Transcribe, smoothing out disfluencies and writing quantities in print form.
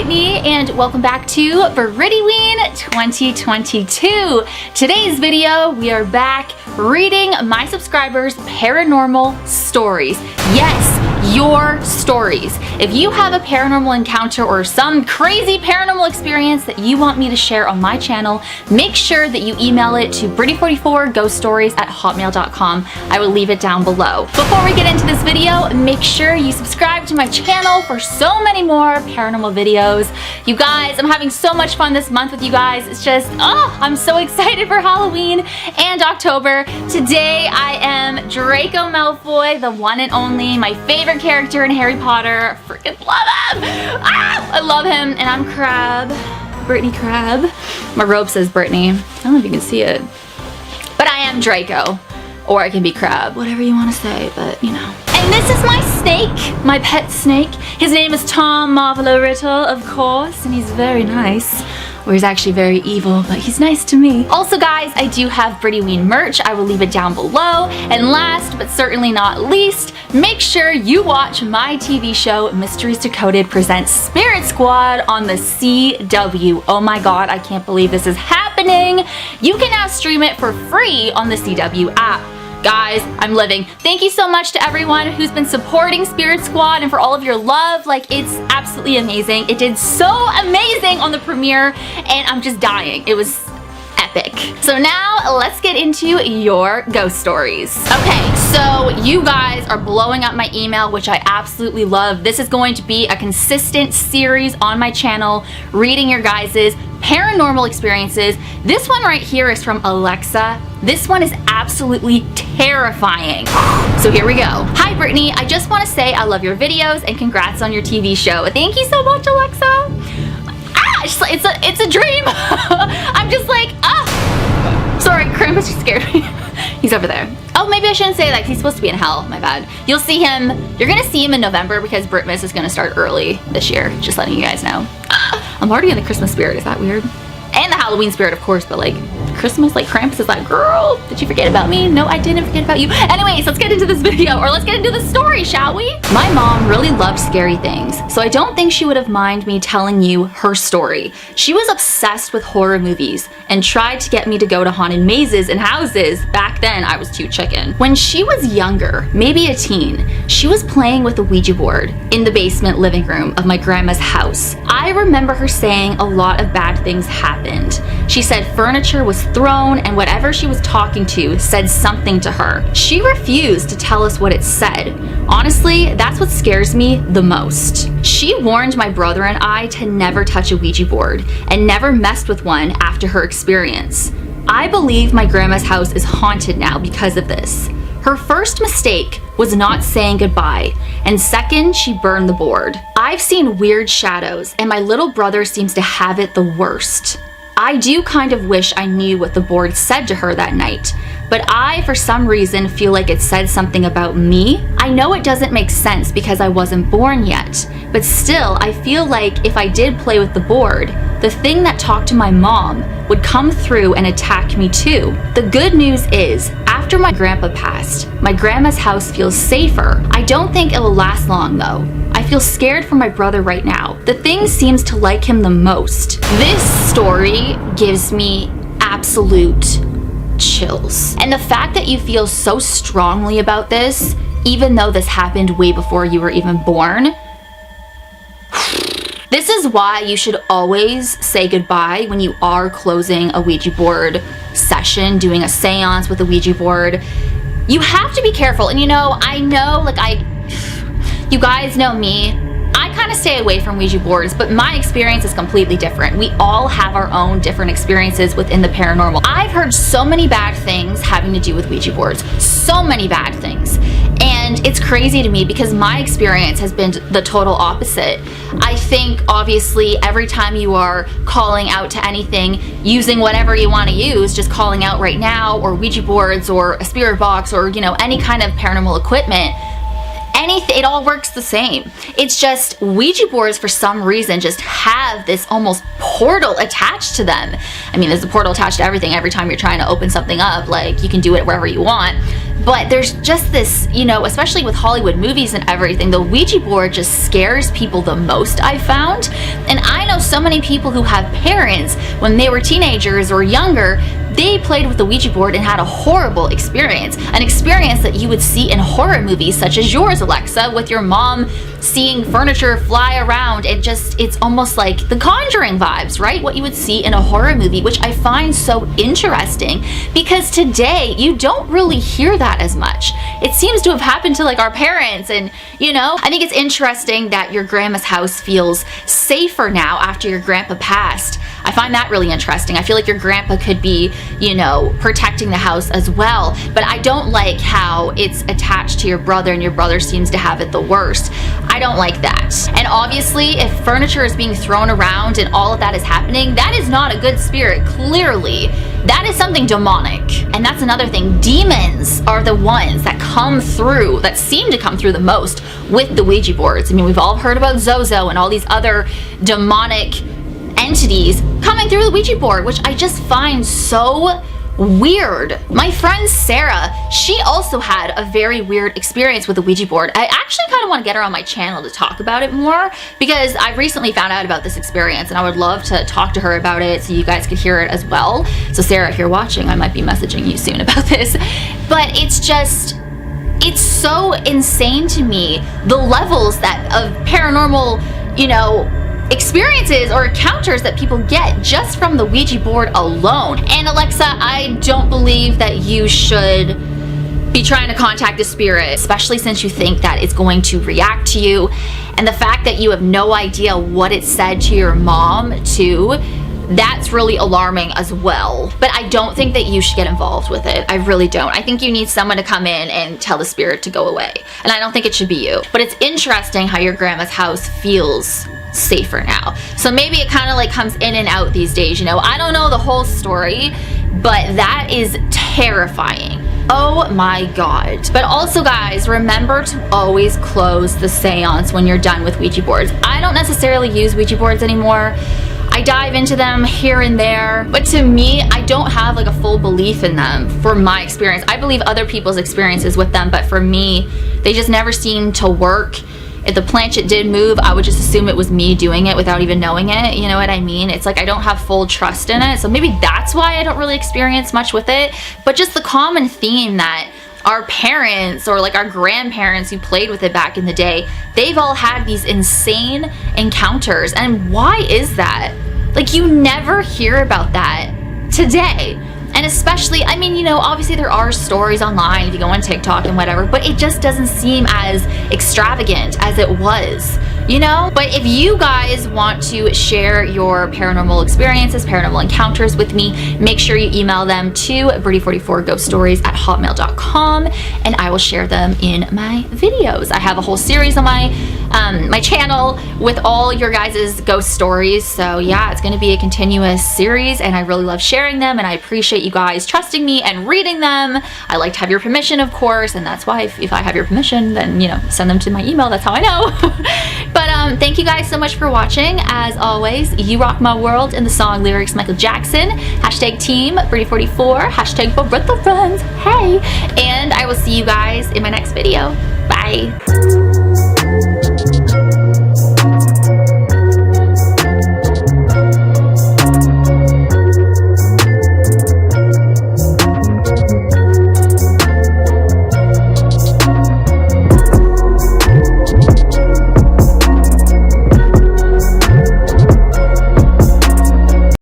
Brittany, and welcome back to Brittyyween 2022. Today's video, we are back reading my subscribers' paranormal stories. Yes, your stories. If you have a paranormal encounter or some crazy paranormal experience that you want me to share on my channel, make sure that you email it to britty44ghoststories@hotmail.com. I will leave it down below. Before we get into this video, make sure you subscribe to my channel for so many more paranormal videos. You guys, I'm having so much fun this month with you guys. It's just, I'm so excited for Halloween and October. Today I am Draco Malfoy, the one and only, my favorite character in Harry Potter. Freaking love him! I love him. And I'm Crab. Brittany Crab. My robe says Brittany. I don't know if you can see it. But I am Draco. Or I can be Crab. Whatever you want to say, but you know. And this is my snake. My pet snake. His name is Tom Riddle, of course. And he's very nice. Or he's actually very evil, but he's nice to me. Also guys, I do have Brittyyween merch. I will leave it down below. And last, but certainly not least, make sure you watch my TV show, Mysteries Decoded Presents Spirit Squad on the CW. Oh my god, I can't believe this is happening. You can now stream it for free on the CW app. Guys, I'm living. Thank you so much to everyone who's been supporting Spirit Squad and for all of your love. Like, it's absolutely amazing. It did so amazing on the premiere and I'm just dying. It was epic. So now let's get into your ghost stories. Okay, so you guys are blowing up my email, which I absolutely love. This is going to be a consistent series on my channel, reading your guys's paranormal experiences. This one right here is from Alexa. This one is absolutely terrifying. So here we go. Hi Brittany, I just want to say I love your videos and congrats on your TV show. Thank you so much, Alexa. It's a dream. I'm just like, sorry, Krampus just scared me. He's over there. Oh, maybe I shouldn't say that because he's supposed to be in hell. My bad. You'll see him. You're gonna see him in November because Britmas is gonna start early this year. Just letting you guys know. I'm already in the Christmas spirit. Is that weird? And the Halloween spirit, of course, but like Christmas, like Krampus is like, girl, did you forget about me? No, I didn't forget about you. Anyways, let's get into this video, or let's get into the story, shall we? My mom really loved scary things, so I don't think she would have minded me telling you her story. She was obsessed with horror movies and tried to get me to go to haunted mazes and houses. Back then, I was too chicken. When she was younger, maybe a teen, she was playing with a Ouija board in the basement living room of my grandma's house. I remember her saying a lot of bad things happened. She said furniture was thrown and whatever she was talking to said something to her. She refused to tell us what it said. Honestly, that's what scares me the most. She warned my brother and I to never touch a Ouija board and never messed with one after her experience. I believe my grandma's house is haunted now because of this. Her first mistake was not saying goodbye, and second, she burned the board. I've seen weird shadows, and my little brother seems to have it the worst. I do kind of wish I knew what the board said to her that night, but I, for some reason, feel like it said something about me. I know it doesn't make sense because I wasn't born yet, but still, I feel like if I did play with the board, the thing that talked to my mom would come through and attack me too. The good news is, after my grandpa passed, my grandma's house feels safer. I don't think it will last long though. I feel scared for my brother right now. The thing seems to like him the most. This story gives me absolute chills. And the fact that you feel so strongly about this, even though this happened way before you were even born, this is why you should always say goodbye when you are closing a Ouija board session, doing a seance with a Ouija board. You have to be careful. And you know, I know, like you guys know me, I kind of stay away from Ouija boards, but my experience is completely different. We all have our own different experiences within the paranormal. I've heard so many bad things having to do with Ouija boards. So many bad things. And it's crazy to me because my experience has been the total opposite. I think obviously every time you are calling out to anything, using whatever you want to use, just calling out right now, or Ouija boards or a spirit box or, you know, any kind of paranormal equipment, it all works the same. It's just Ouija boards for some reason just have this almost portal attached to them. I mean, there's a portal attached to everything. Every time you're trying to open something up, like you can do it wherever you want. But there's just this, you know, especially with Hollywood movies and everything, the Ouija board just scares people the most, I've found. And I know so many people who have parents, when they were teenagers or younger, they played with the Ouija board and had a horrible experience. An experience that you would see in horror movies such as yours, Alexa, with your mom seeing furniture fly around. It's almost like The Conjuring vibes, right? What you would see in a horror movie, which I find so interesting because today you don't really hear that as much. It seems to have happened to like our parents, and you know, I think it's interesting that your grandma's house feels safer now after your grandpa passed. I find that really interesting. I feel like your grandpa could be, you know, protecting the house as well, but I don't like how it's attached to your brother and your brother seems to have it the worst. I don't like that. And obviously, if furniture is being thrown around and all of that is happening, that is not a good spirit, clearly. That is something demonic. And that's another thing. Demons are the ones that come through, that seem to come through the most with the Ouija boards. I mean, we've all heard about Zozo and all these other demonic entities coming through the Ouija board, which I just find so weird. My friend Sarah, she also had a very weird experience with the Ouija board. I actually kind of want to get her on my channel to talk about it more because I recently found out about this experience and I would love to talk to her about it so you guys could hear it as well. So Sarah, if you're watching, I might be messaging you soon about this. But it's so insane to me, the levels of paranormal, you know, experiences or encounters that people get just from the Ouija board alone. And Alexa, I don't believe that you should be trying to contact the spirit, especially since you think that it's going to react to you. And the fact that you have no idea what it said to your mom too, that's really alarming as well. But I don't think that you should get involved with it. I really don't. I think you need someone to come in and tell the spirit to go away. And I don't think it should be you. But it's interesting how your grandma's house feels safer now. So maybe it kind of like comes in and out these days, you know. I don't know the whole story, but that is terrifying. Oh my god. But also guys, remember to always close the seance when you're done with Ouija boards. I don't necessarily use Ouija boards anymore. I dive into them here and there, but to me, I don't have like a full belief in them from my experience. I believe other people's experiences with them, but for me, they just never seem to work. If the planchette did move, I would just assume it was me doing it without even knowing it. You know what I mean? It's like I don't have full trust in it. So maybe that's why I don't really experience much with it. But just the common theme that our parents or like our grandparents who played with it back in the day, they've all had these insane encounters. And why is that? Like, you never hear about that today. And especially, I mean, you know, obviously there are stories online if you go on TikTok and whatever, but it just doesn't seem as extravagant as it was, you know? But if you guys want to share your paranormal experiences, paranormal encounters with me, make sure you email them to britty44ghoststories@hotmail.com and I will share them in my videos. I have a whole series on my channel with all your guys' ghost stories. So yeah, it's gonna be a continuous series and I really love sharing them and I appreciate you guys trusting me and reading them. I like to have your permission, of course, and that's why if I have your permission, then, you know, send them to my email. That's how I know. But thank you guys so much for watching. As always, you rock my world in the song lyrics Michael Jackson. Hashtag team Britty44, hashtag Barretto friends. Hey, and I will see you guys in my next video. Bye.